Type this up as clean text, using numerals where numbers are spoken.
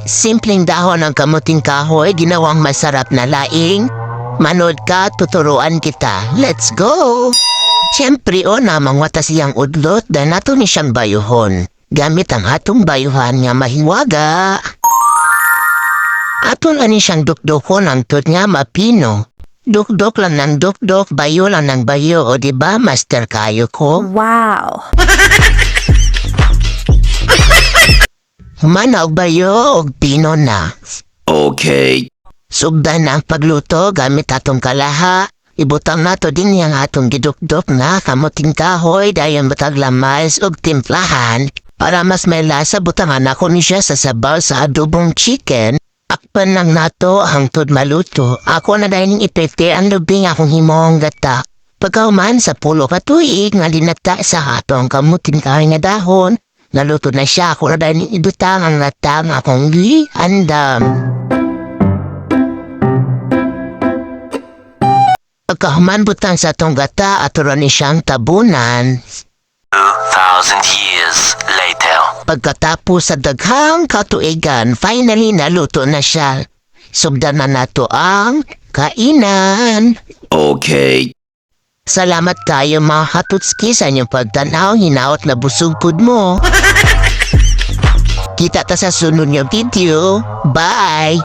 Simpleng dahon ng kamuting kahoy, ginawang masarap na laing. Manood ka, tuturuan kita. Let's go! Siyempre namang wata siyang udlot dahil nato ni siyang bayuhon. Gamit ang atong bayuhan nga mahiwaga. Ato na ni siyang dukdukon ang tut nga mapino. Dukdok lang ng dukdok, bayo lang ng bayo, o diba master kayo ko? Wow! Humana og bayo og pino na. Okay. Sugdan na ang pagluto gamit atong kalaha. Ibutang nato din yang atong gidukdok na kamuting kahoy dayon butag lamas og timplahan. Para mas may lasa, butangan ako ni siya sa sabaw sa adobong chicken. Akpan lang nato hangtod maluto. Ako na dahil ipete ang lubing akong himong gata. Pagkauman sa pulo ka tuig nga linata sa atong kamuting kahoy nga dahon. Naluto na siya, ako na dahil idutang ang latang akong andam. Pagkahuman butang sa atong gata, ato ni siyang tabunan. 2,000 years later. Pagkatapos sa daghang katuigan, finally naluto na siya. Sugdan na nato ang kainan. Okay. Salamat kayo mga katutski sa inyong pagtanaw, hinaot na busog pud mo. Kita ta sa sunod nga video. Bye!